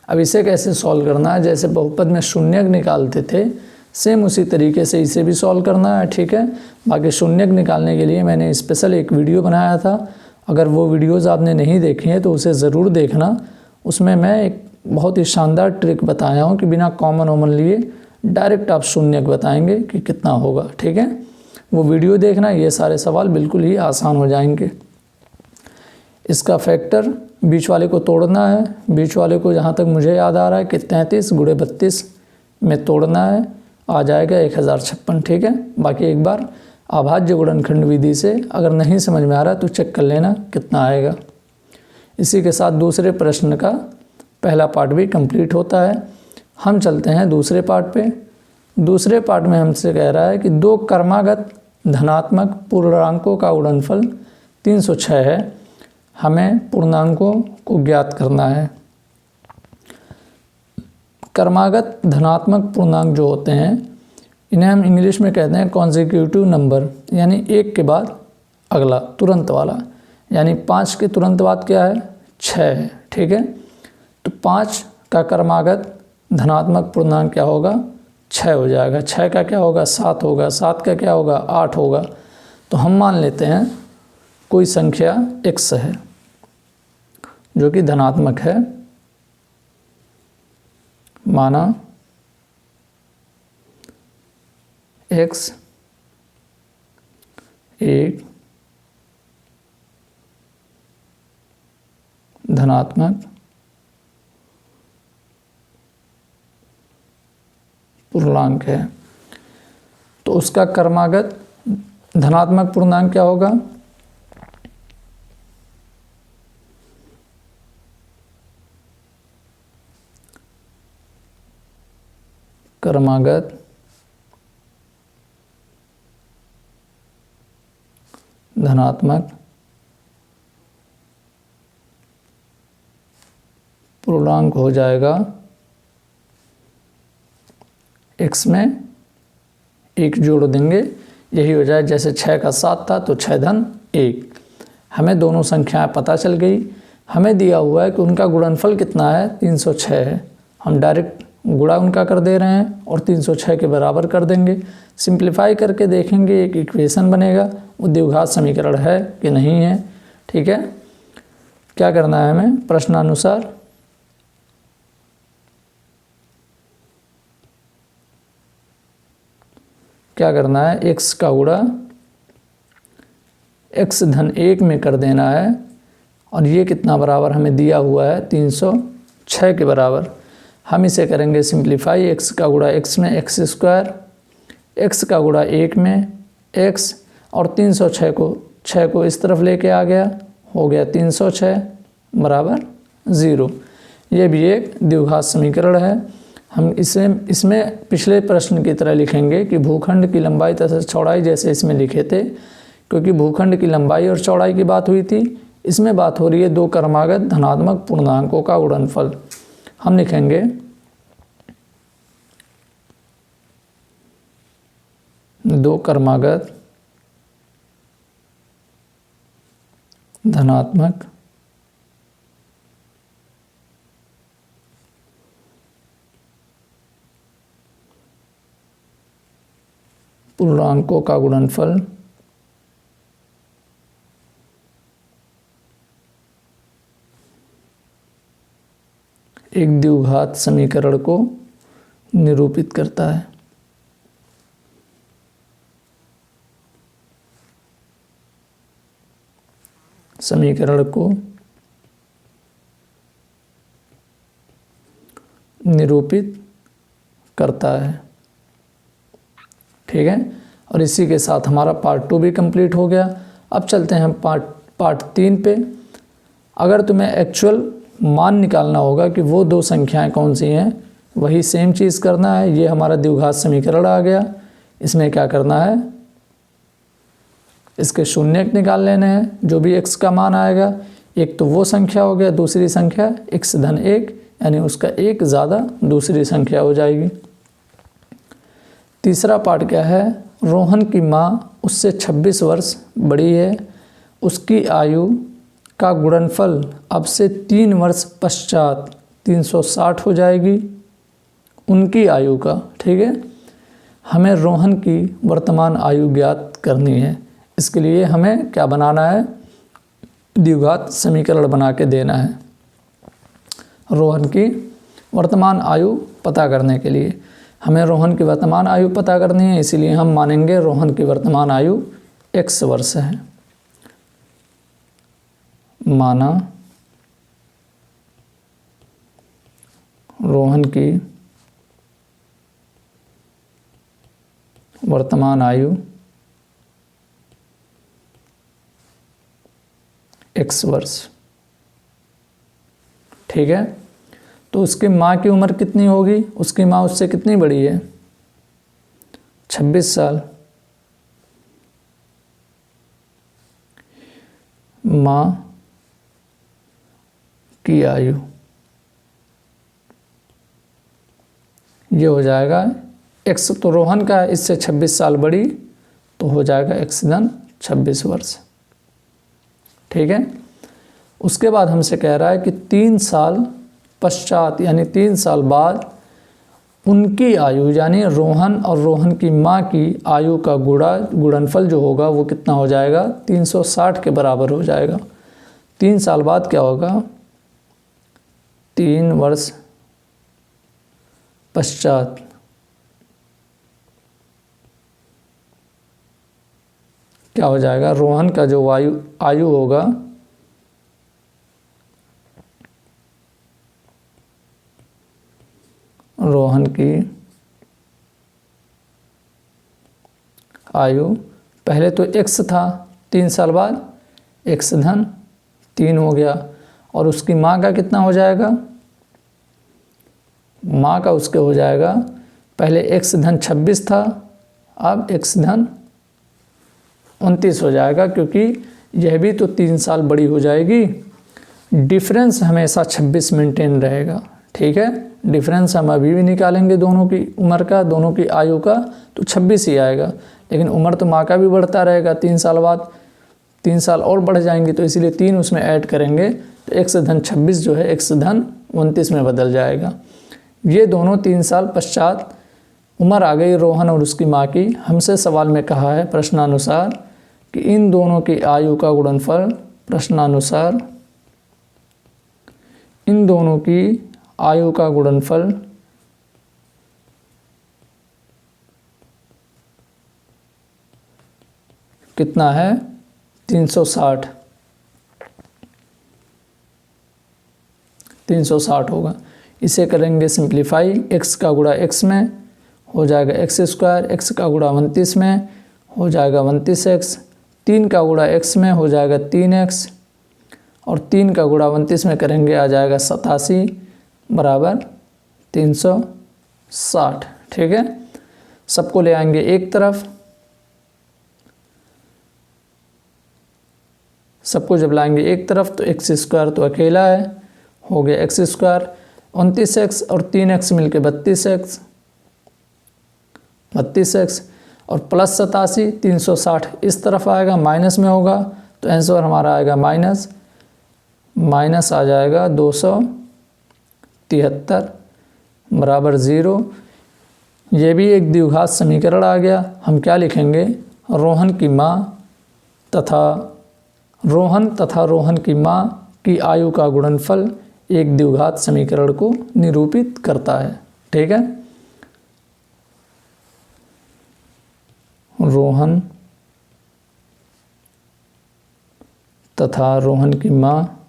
अब इसे कैसे सॉल्व करना है, जैसे बहुपद में शून्यक निकालते थे सेम उसी तरीके से इसे भी सॉल्व करना है। ठीक है, बाकी शून्यक निकालने के लिए मैंने स्पेशल एक वीडियो बनाया था, अगर वो वीडियोज़ आपने नहीं देखी हैं तो उसे ज़रूर देखना। उसमें मैं एक बहुत ही शानदार ट्रिक बताया हूँ कि बिना कॉमन ओमन लिए डायरेक्ट आप शून्यक बताएंगे कि कितना होगा। ठीक है, वो वीडियो देखना, ये सारे सवाल बिल्कुल ही आसान हो जाएंगे। इसका फैक्टर बीच वाले को तोड़ना है, बीच वाले को जहाँ तक मुझे याद आ रहा है कि 33 गुणे 32 में तोड़ना है, आ जाएगा 1056। ठीक है, बाकी एक बार अभाज्य गुणनखंड विधि से अगर नहीं समझ में आ रहा तो चेक कर लेना कितना आएगा। इसी के साथ दूसरे प्रश्न का पहला पार्ट भी कंप्लीट होता है। हम चलते हैं दूसरे पार्ट पे। दूसरे पार्ट में हमसे कह रहा है कि दो क्रमागत धनात्मक पूर्णांकों का गुणनफल 306 है, हमें पूर्णांकों को ज्ञात करना है। क्रमागत धनात्मक पूर्णांक जो होते हैं इन्हें हम इंग्लिश में कहते हैं कॉन्जिक्यूटिव नंबर, यानी एक के बाद अगला तुरंत वाला, यानी 5 के तुरंत बाद क्या है 6 है। ठीक है, तो 5 का क्रमागत धनात्मक पूर्णांक क्या होगा 6 हो जाएगा, 6 का क्या होगा 7 होगा, 7 का क्या होगा 8 होगा। तो हम मान लेते हैं कोई संख्या x है जो कि धनात्मक है, माना x एक धनात्मक पूर्णांक है, तो उसका क्रमागत धनात्मक पूर्णांक क्या होगा क्रमागत धनात्मक पूर्णांक हो जाएगा x में एक जोड़ देंगे, यही हो जाए जैसे 6 का 7 था तो 6 धन 1। हमें दोनों संख्याएं पता चल गई। हमें दिया हुआ है कि उनका गुणनफल कितना है 306 है, हम डायरेक्ट गुणा उनका कर दे रहे हैं और 306 के बराबर कर देंगे। सिंप्लीफाई करके देखेंगे एक इक्वेशन बनेगा, वो द्विघात समीकरण है कि नहीं है। ठीक है, क्या करना है हमें प्रश्नानुसार क्या करना है x का गुणा x धन 1 में कर देना है, और ये कितना बराबर हमें दिया हुआ है 306 के बराबर। हम इसे करेंगे सिंप्लीफाई, x का गुणा x में x स्क्वायर, x का गुणा 1 में x, और 306 को इस तरफ लेके आ गया, हो गया 306 बराबर 0। ये भी एक द्विघात समीकरण है। हम इसमें पिछले प्रश्न की तरह लिखेंगे कि भूखंड की लंबाई तथा चौड़ाई जैसे इसमें लिखे थे, क्योंकि भूखंड की लंबाई और चौड़ाई की बात हुई थी। इसमें बात हो रही है दो क्रमागत धनात्मक पूर्णांकों का गुणनफल। हम लिखेंगे दो क्रमागत धनात्मक पूर्णांकों का गुणनफल एक द्विघात समीकरण को निरूपित करता है। समीकरण को निरूपित करता है। ठीक है, और इसी के साथ हमारा पार्ट 2 भी कंप्लीट हो गया। अब चलते हैं पार्ट 3 पे। अगर तुम्हें एक्चुअल मान निकालना होगा कि वो दो संख्याएं कौन सी हैं, वही सेम चीज़ करना है। ये हमारा द्विघात समीकरण आ गया, इसमें क्या करना है इसके शून्यक निकाल लेने हैं, जो भी x का मान आएगा। एक तो वो संख्या हो गया, दूसरी संख्या x धन 1, यानी उसका एक ज़्यादा दूसरी संख्या हो जाएगी। तीसरा पार्ट क्या है, रोहन की माँ उससे 26 वर्ष बड़ी है, उसकी आयु का गुणनफल अब से 3 वर्ष पश्चात 360 हो जाएगी उनकी आयु का। ठीक है, हमें रोहन की वर्तमान आयु ज्ञात करनी है। इसके लिए हमें क्या बनाना है, द्विघात समीकरण बना के देना है रोहन की वर्तमान आयु पता करने के लिए। हमें रोहन की वर्तमान आयु पता करनी है, इसीलिए हम मानेंगे रोहन की वर्तमान आयु x वर्ष है। माना रोहन की वर्तमान आयु x वर्ष। ठीक है, तो उसकी माँ की उम्र कितनी होगी, उसकी माँ उससे कितनी बड़ी है 26 साल, माँ की आयु, ये हो जाएगा x तो रोहन का इससे 26 साल बड़ी, तो हो जाएगा x धन 26 वर्ष। ठीक है। उसके बाद हमसे कह रहा है कि 3 साल पश्चात यानी 3 साल बाद उनकी आयु यानी रोहन और रोहन की माँ की आयु का गुणनफल जो होगा वो कितना हो जाएगा, 360 के बराबर हो जाएगा। 3 साल बाद क्या होगा, 3 वर्ष पश्चात क्या हो जाएगा, रोहन का जो आयु होगा रोहन की आयु पहले तो x था, 3 साल बाद x धन 3 हो गया, और उसकी माँ का कितना हो जाएगा, माँ का उसके हो जाएगा, पहले x धन 26 था, अब x धन 29 हो जाएगा, क्योंकि यह भी तो 3 साल बड़ी हो जाएगी। डिफरेंस हमेशा 26 मेंटेन रहेगा। ठीक है, डिफरेंस हम अभी भी निकालेंगे दोनों की उम्र का, दोनों की आयु का, तो 26 ही आएगा, लेकिन उम्र तो माँ का भी बढ़ता रहेगा। 3 साल बाद 3 साल और बढ़ जाएंगे, तो इसीलिए 3 उसमें ऐड करेंगे, तो x धन 26 जो है x धन 29 में बदल जाएगा। ये दोनों 3 साल पश्चात उम्र आ गई रोहन और उसकी माँ की। हमसे सवाल में कहा है प्रश्नानुसार कि इन दोनों की आयु का गुणनफल, प्रश्नानुसार इन दोनों की आयु का गुणनफल कितना है, 360 होगा। इसे करेंगे सिंप्लीफाई, x का गुणा x में हो जाएगा x², x का गुणा 29 में हो जाएगा 29x, 3 का गुणा x में हो जाएगा 3x, और 3 का गुणा 29 में करेंगे आ जाएगा 87 बराबर 360। ठीक है, सबको ले आएंगे एक तरफ, सबको जब लाएंगे एक तरफ तो x² तो अकेला है, हो गया x², 29x और 3x मिलके 32x और प्लस 87, 360 इस तरफ आएगा, माइनस में होगा, तो आंसर हमारा आएगा माइनस आ जाएगा 273 बराबर 0। ये भी एक द्विघात समीकरण आ गया। हम क्या लिखेंगे, रोहन तथा रोहन की माँ की आयु का गुणनफल एक द्विघात समीकरण को निरूपित करता है। ठीक है, रोहन तथा रोहन की माँ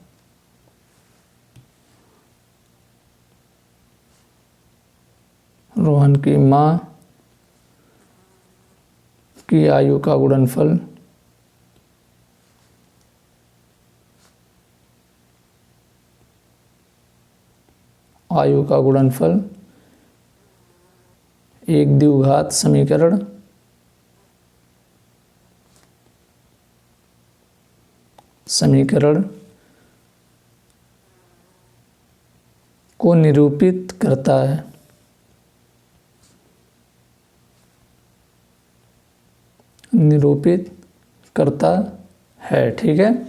की आयु का गुणनफल एक द्विघात समीकरण को निरूपित करता है। ठीक है,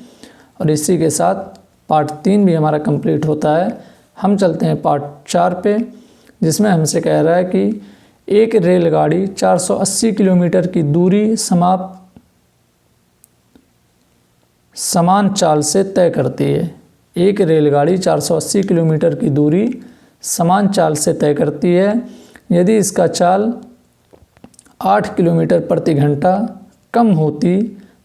और इसी के साथ पार्ट 3 भी हमारा कंप्लीट होता है। हम चलते हैं पार्ट 4 पे, जिसमें हमसे कह रहा है कि एक रेलगाड़ी 480 किलोमीटर की दूरी समान चाल से तय करती है। एक रेलगाड़ी 480 किलोमीटर की दूरी समान चाल से तय करती है। यदि इसका चाल 8 किलोमीटर प्रति घंटा कम होती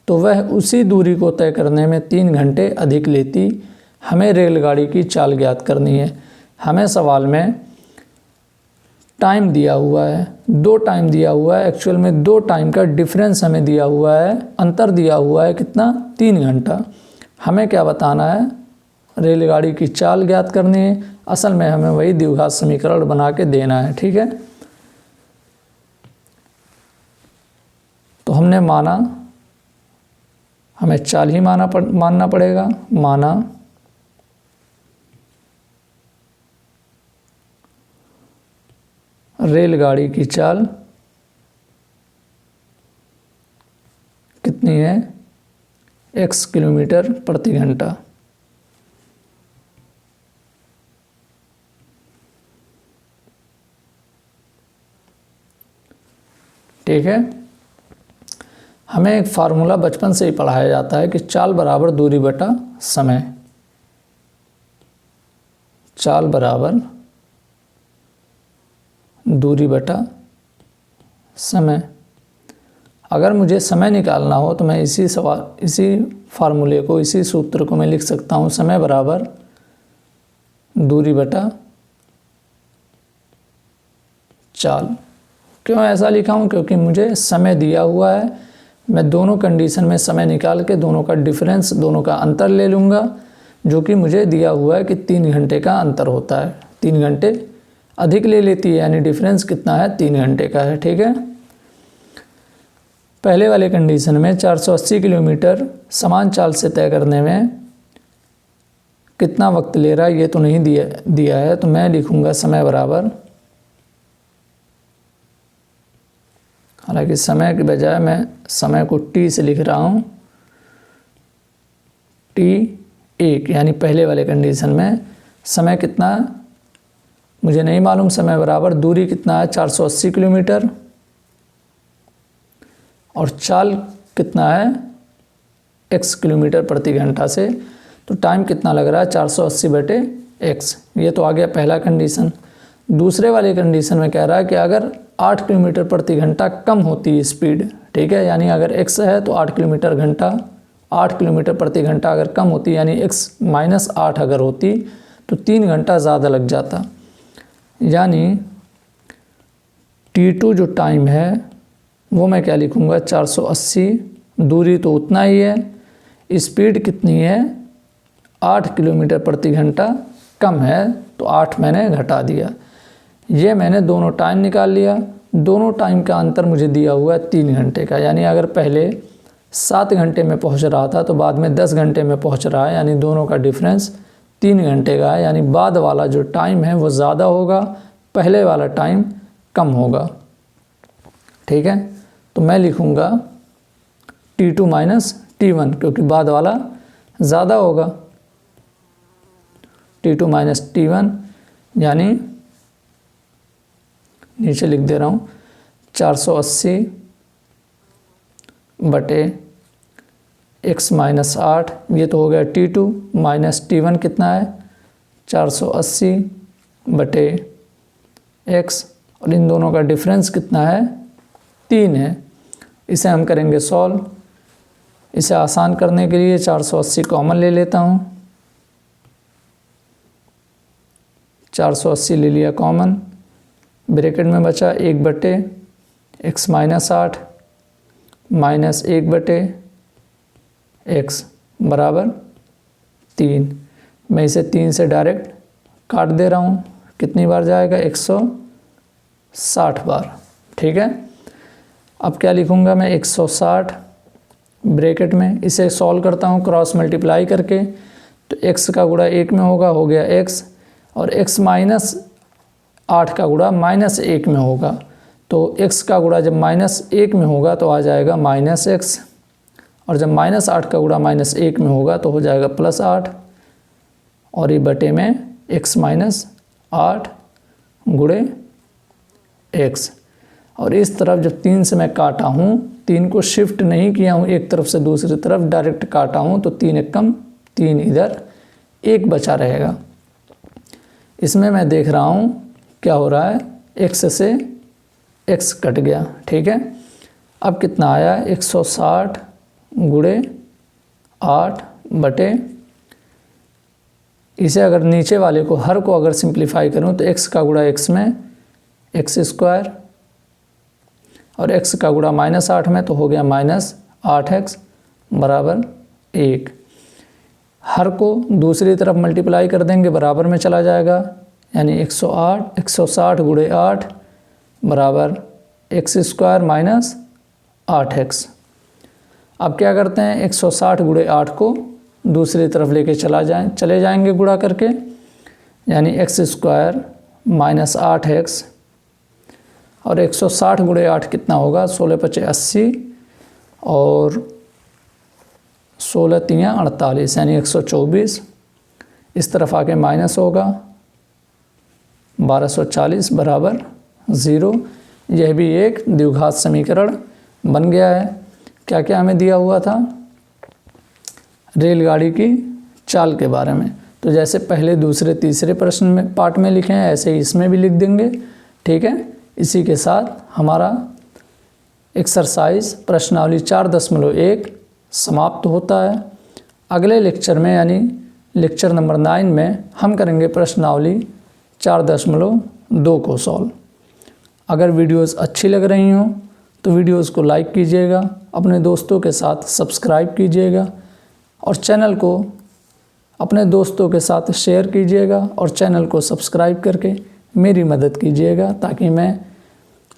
तो वह उसी दूरी को तय करने में 3 घंटे अधिक लेती। हमें रेलगाड़ी की चाल ज्ञात करनी है। हमें सवाल में टाइम दिया हुआ है, 2 टाइम दिया हुआ है, एक्चुअल में 2 टाइम का डिफरेंस हमें दिया हुआ है, अंतर दिया हुआ है कितना, 3 घंटा। हमें क्या बताना है, रेलगाड़ी की चाल ज्ञात करनी है। असल में हमें वही द्विघात समीकरण बना के देना है। ठीक है, तो हमने माना, हमें चाल ही मानना पड़ेगा। माना रेलगाड़ी की चाल कितनी है, x किलोमीटर प्रति घंटा। ठीक है, हमें एक फार्मूला बचपन से ही पढ़ाया जाता है कि चाल बराबर दूरी बटा समय। चाल बराबर दूरी बटा समय। अगर मुझे समय निकालना हो तो मैं इसी फार्मूले को, इसी सूत्र को मैं लिख सकता हूँ, समय बराबर दूरी बटा चाल। क्यों ऐसा लिखा हूँ? क्योंकि मुझे समय दिया हुआ है, मैं दोनों कंडीशन में समय निकाल के दोनों का डिफरेंस, दोनों का अंतर ले लूँगा, जो कि मुझे दिया हुआ है कि 3 घंटे का अंतर होता है। 3 घंटे अधिक ले लेती है, यानी डिफरेंस कितना है, 3 घंटे का है। ठीक है, पहले वाले कंडीशन में 480 किलोमीटर समान चाल से तय करने में कितना वक्त ले रहा है ये तो नहीं दिया है, तो मैं लिखूँगा समय बराबर, हालांकि समय के बजाय मैं समय को t से लिख रहा हूँ, t1, यानी पहले वाले कंडीशन में समय कितना है मुझे नहीं मालूम। समय बराबर दूरी कितना है, 480 किलोमीटर, और चाल कितना है, x किलोमीटर प्रति घंटा से, तो टाइम कितना लग रहा है, 480/x। ये तो आ गया पहला कंडीशन। दूसरे वाले कंडीशन में कह रहा है कि अगर 8 किलोमीटर प्रति घंटा कम होती है स्पीड, ठीक है, यानी अगर x है तो 8 किलोमीटर प्रति घंटा अगर कम होती, यानी x -8 अगर होती तो 3 घंटा ज़्यादा लग जाता। यानी t2 जो टाइम है वो मैं क्या लिखूँगा, 480, दूरी तो उतना ही है, स्पीड कितनी है, 8 किलोमीटर प्रति घंटा कम है, तो 8 मैंने घटा दिया। ये मैंने दोनों टाइम निकाल लिया। दोनों टाइम का अंतर मुझे दिया हुआ है 3 घंटे का, यानी अगर पहले 7 घंटे में पहुंच रहा था तो बाद में 10 घंटे में पहुंच रहा है, यानी दोनों का डिफरेंस 3 घंटे का है, यानी बाद वाला जो टाइम है वो ज़्यादा होगा, पहले वाला टाइम कम होगा। ठीक है, तो मैं लिखूँगा t2 - t1, क्योंकि बाद वाला ज़्यादा होगा। t2 - t1 यानी नीचे लिख दे रहा हूँ 480/x -8, ये तो हो गया t2, माइनस t1 कितना है, 480/x, और इन दोनों का डिफरेंस कितना है, 3 है। इसे हम करेंगे सॉल्व। इसे आसान करने के लिए 480 कॉमन ले लेता हूँ, 480 ले लिया कॉमन, ब्रैकेट में बचा 1/x -8 माइनस 1/x बराबर 3। मैं इसे 3 से डायरेक्ट काट दे रहा हूँ, कितनी बार जाएगा, 160 बार। ठीक है, अब क्या लिखूँगा मैं, 160 ब्रैकेट में, इसे सॉल्व करता हूँ क्रॉस मल्टीप्लाई करके, तो x का गुणा 1 में होगा, हो गया x, और x -8 का गुणा -1 में होगा, तो x का गुणा जब -1 में होगा तो आ जाएगा -x, और जब -8 का गुणा -1 में होगा तो हो जाएगा +8, और ये बटे में x -8 गुणे x। और इस तरफ जब 3 से मैं काटा हूँ, 3 को शिफ्ट नहीं किया हूँ एक तरफ से दूसरी तरफ, डायरेक्ट काटा हूँ, तो 3 एकम 3 इधर, 1 बचा रहेगा। इसमें मैं देख रहा हूँ क्या हो रहा है, x से x कट गया। ठीक है, अब कितना आया, 160 गुणे 8 बटे, इसे अगर नीचे वाले को हर को अगर सिंप्लीफाई करूँ तो x का गुणा x में x², और x का गुणा -8 में तो हो गया -8x बराबर 1। हर को दूसरी तरफ मल्टीप्लाई कर देंगे, बराबर में चला जाएगा, यानी 160 गुणे 8 बराबर x² 8x। अब क्या करते हैं, 160 गुणे 8 को दूसरी तरफ लेके चले जाएंगे गुणा करके, यानी x² माइनस 8x, और 160 गुणे 8 कितना होगा, 16 × 5 = 80 और 16 × 3 = 48, यानी 124। इस तरफ आके माइनस होगा, 1240 बराबर 0। यह भी एक द्विघात समीकरण बन गया है। क्या क्या हमें दिया हुआ था, रेलगाड़ी की चाल के बारे में। तो जैसे पहले, दूसरे, तीसरे प्रश्न में पार्ट में लिखे हैं, ऐसे ही इसमें भी लिख देंगे, ठीक है। इसी के साथ हमारा एक्सरसाइज प्रश्नावली 4.1 समाप्त होता है। अगले लेक्चर में, यानी लेक्चर नंबर 9 में हम करेंगे प्रश्नावली 4.2 को सॉल्व। अगर वीडियोस अच्छी लग रही हों तो वीडियोस को लाइक कीजिएगा, अपने दोस्तों के साथ सब्सक्राइब कीजिएगा और चैनल को अपने दोस्तों के साथ शेयर कीजिएगा और चैनल को सब्सक्राइब करके मेरी मदद कीजिएगा, ताकि मैं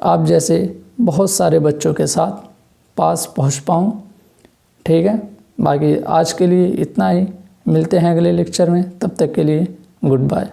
आप जैसे बहुत सारे बच्चों के साथ पास पहुंच पाऊं, ठीक है। बाकी आज के लिए इतना ही, मिलते हैं अगले लेक्चर में, तब तक के लिए गुड बाय।